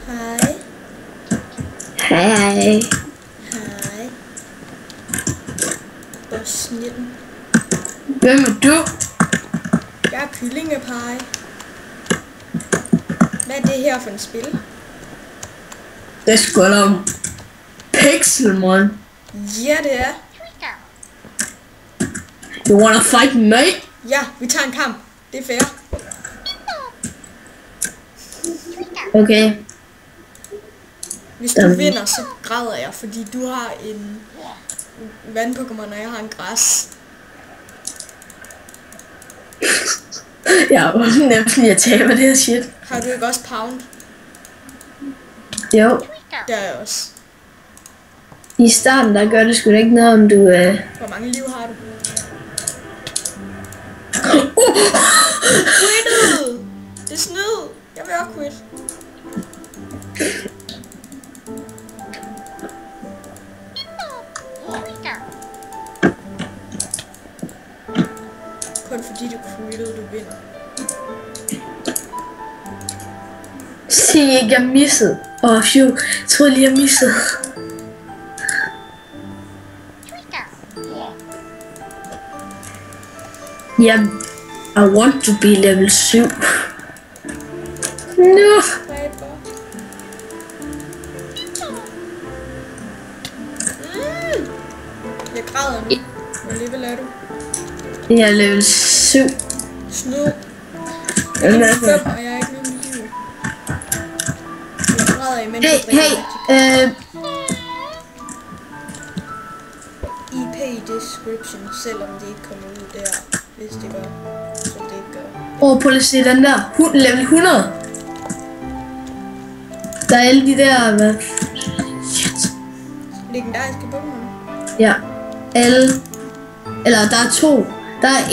Hej. Hej. Hej. Hvor snitten. Hvem er du? Jeg er kyllingepege. Hvad er det her for en spil? Det er sgu da om Pixelmon. Ja, det er. You wanna fight me? Ja, vi tager en kamp. Det er fair. Okay. Hvis du vinder, så græder jeg, fordi du har en vand-Pokémon, og jeg har en græs. Ja, nemt fordi jeg taber det her shit. Har du ikke også Pound? Jo. Det er jeg også. I starten, der gør det sgu da ikke noget, om du Hvor mange liv har du? Quittet! Det er snyd! Jeg vil også quit. Kun fordi du quittede, du vinder. Sig ikke, jeg missede. Jeg troede lige, jeg missede. Ja, I want to be level 7. No. Jeg græder nu. Hvor level er du? Jeg er level 7. Snyd. Jeg er level 5, og jeg er ikke nogen liv. Jeg græder imens jeg drikker. IP i description, selvom det ikke kommer ud der. Hvis det gør, så det ikke gør. Prøv at se den der. Level 100. Der er alle de der, hvad? Shit. Legendariske Pokémon. Ja. Alle. Eller der er 2. Der er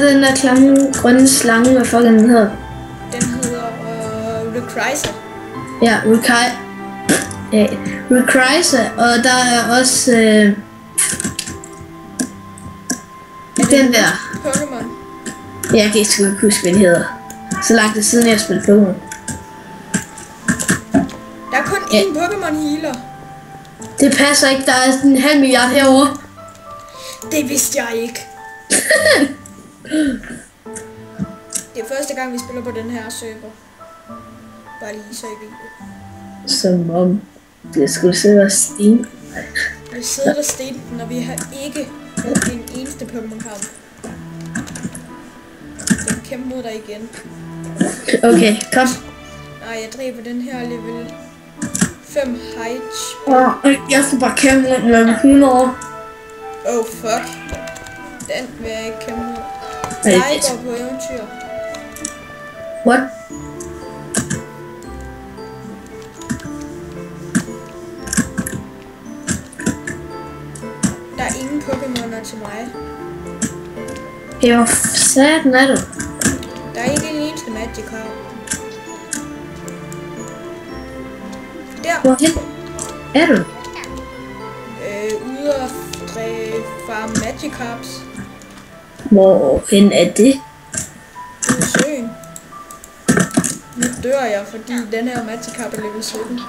den der klamme grønne slange, hvad fuck den hedder. Den hedder Rayquaza. Ja, Rayquaza, og der er også den der. Pokémon. Ja, jeg kan sgu ikke huske, hvad den hedder. Så langt det siden, jeg spillede Pokémon. Der er kun én Pokémon healer. Det passer ikke, der er en halv milliard herovre. Det vidste jeg ikke. Det er første gang, vi spiller på den her server. Bare lige så I ved det. Som om det skulle sidde og sten. Vi sidder der sten, når vi har ikke brugt en eneste Pokémon-kamp. Jeg vil kæmpe mod dig igen. Okay, kom. Nej, jeg dræber den her level 5 height. Jeg skal bare kæmpe rundt med 100 år. Oh fuck. Den vil jeg ikke kæmpe mod. Nej, Jeg går på eventyr. What? Der er ingen Pokémoner til mig. Det var satan er du. Der er ikke en eneste Magikarp. Der. Hvorhen er du? Ude at farme Magikarps. Hvorhen er det? Ude i søen. Nu dør jeg, fordi den her Magikarp er level 17.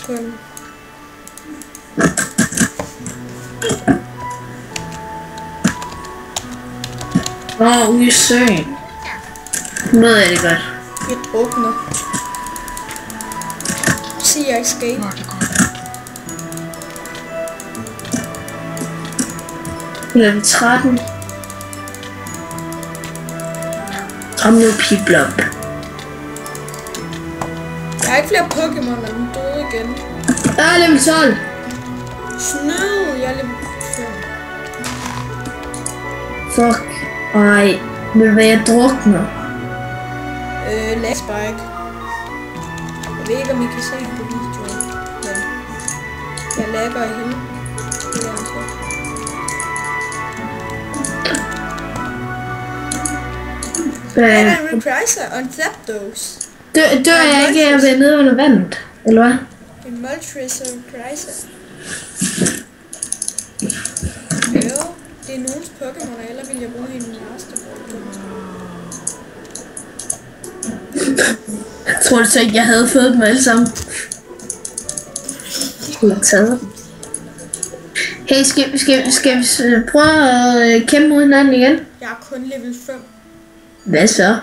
Kun. Ude i søen. Nu ved jeg det godt. Jeg drukner. Sig jeg escape. Level 13. Kom nu, Piblop. Jeg har ikke flere Pokémon, og den døde igen. Der er level 12. Snød, jeg er level 5. Fuck. Ej, ved du hvad, jeg drukner. Lagspike. Jeg ved ikke, om I kan se det på videoen, men jeg lagger i hende. Det er altså. Der er en Rayquaza og en Zapdos. Dør jeg ikke af at være nede under vandet, eller hvad? En Moltres og Rayquaza. Jo, det er nogens Pokémon, eller vil jeg bruge en Master Ball. Tror du så ikke, jeg havde fået dem alle sammen? Jeg taget. Hey, skal vi prøve at kæmpe mod hinanden igen? Jeg er kun level 5. Hvad så?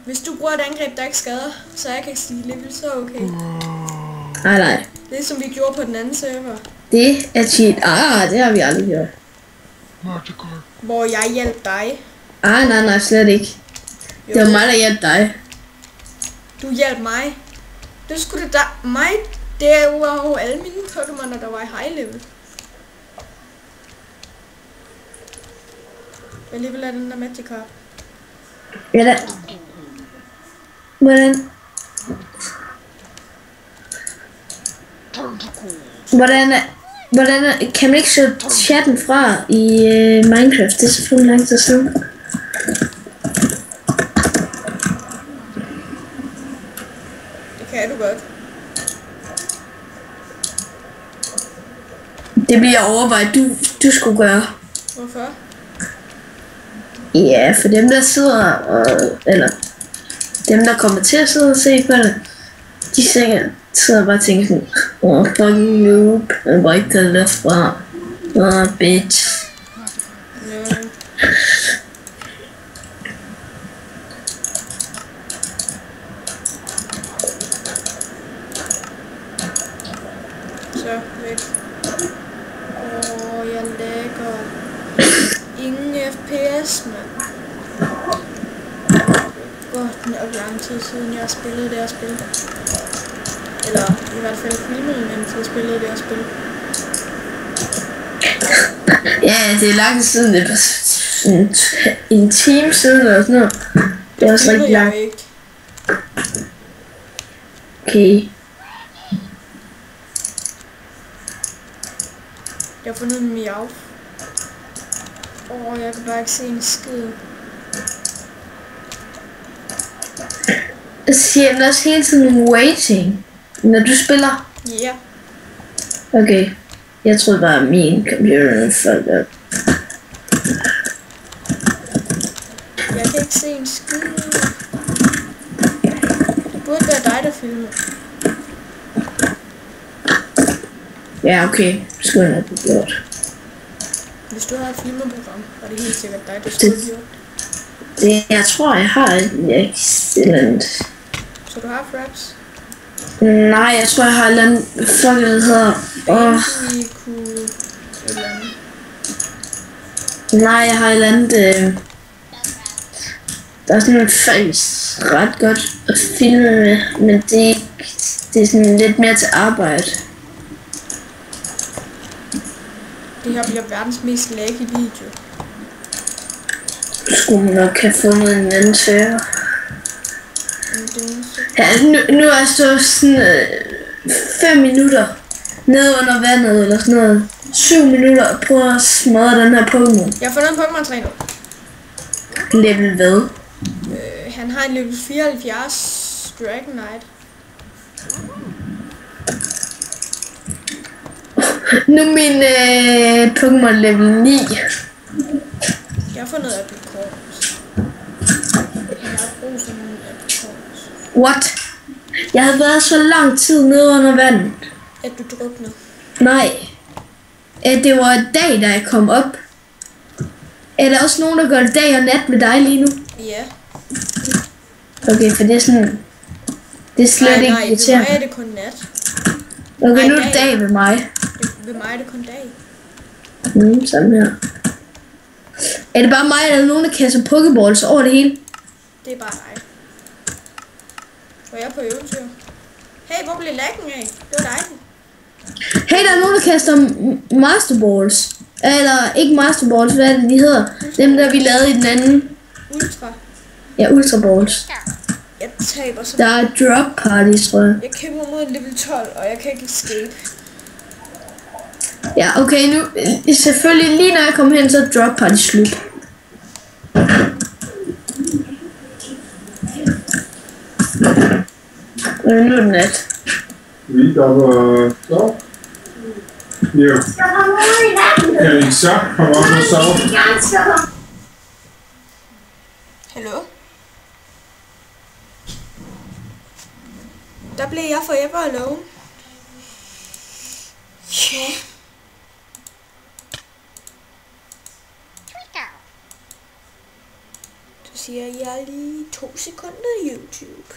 Hvis du bruger et angreb, der ikke skader, så jeg kan stige level, så okay. Nej. Det er som vi gjorde på den anden server. Det er cheat. Det har vi aldrig gjort. Hvor jeg hjalp dig. Nej, slet ikke. Jo. Det var mig, der hjalp dig. Du hjalp mig. Det skulle da mig. Det var jo alle mine Pokémoner, der var i high level. Hvad level er den der Magikarp? Ja da. Hvordan kan man ikke så chatten fra i Minecraft? Det er selvfølgelig lang tid siden. Det kan du godt. Det bliver overvejet, du skulle gøre. Hvorfor? Ja, for dem der sidder eller dem der kommer til at sidde og se på det, de sikkert sidder bare og tænker sådan, fucking noob, jeg var ikke taget det fra, bitch. Ja. Så, væk. Jeg lægger ingen FPS, mand. Godt nok lang tid siden jeg har spillet det her spil. Eller i hvert fald filmet, mens jeg spillede det her spil. Ja, det er lang tid siden, det var en time siden eller sådan noget. Det er også rigtig langt. Okay. Jeg har fundet en miau. Jeg kan bare ikke se en skid. Siger den også hele tiden waiting, når du spiller? Ja. Okay. Jeg troede bare, at min computer fucked up. Jeg kan ikke se en skid. Det burde være dig, der filmer. Ja, okay. Det skulle jeg nok have gjort. Hvis du har et filmerprogram, var det helt sikkert dig, der skulle have gjort. Jeg tror, jeg har et excellent. Så du har fraps? Nej, jeg tror, jeg har et eller andet. Fuck, det hedder. Nej, jeg har et eller andet. Der er sådan noget faktisk ret godt at filme med, men det er sådan lidt mere til arbejde. Det her bliver verdens mest laggy video. Skulle man nok have fundet en anden server. Ja, nu er jeg stået sådan 5 minutter nede under vandet eller sådan noget. 7 minutter og prøve at smadre den her Pokémon. Jeg har fundet en Pokémon-træner. Level hvad? Han har en level 74 Dragonite. Nu er min Pokémon level 9. Jeg har fundet Apricorns. Jeg har brug for nogle Apricorns. What? Jeg havde været så lang tid nede under vandet. At du druknede? Nej. Det var dag, da jeg kom op. Er der også nogen, der gør det dag og nat med dig lige nu? Ja. Okay, for det er sådan... Det er slet ikke irriterende. Nej, ved mig er det kun nat. Okay, nu er det dag ved mig. Ved mig er det kun dag. Sådan her. Er det bare mig, eller er der nogen, der kaster Pokéballs over det hele? Det er bare dig. Og jeg er på eventyr. Hey, hvor blev laggen af? Det var dig. Hey, der er nogen, der kaster Masterballs. Eller ikke Masterballs, hvad er det, de hedder? Dem, der vi lavede i den anden. Ultra. Ja, Ultra Balls. Jeg taber så. Der er drop party, tror jeg. Jeg kæmper mod level 12, og jeg kan ikke escape. Ja, okay, nu selvfølgelig lige når jeg kommer hen, så er drop party slut. Nu er det nat. Vi kommer så. Ja. Kan I så komme op og sove? Hallo? Der blev jeg forever alone. Ja. Så siger jeg lige 2 sekunder YouTube.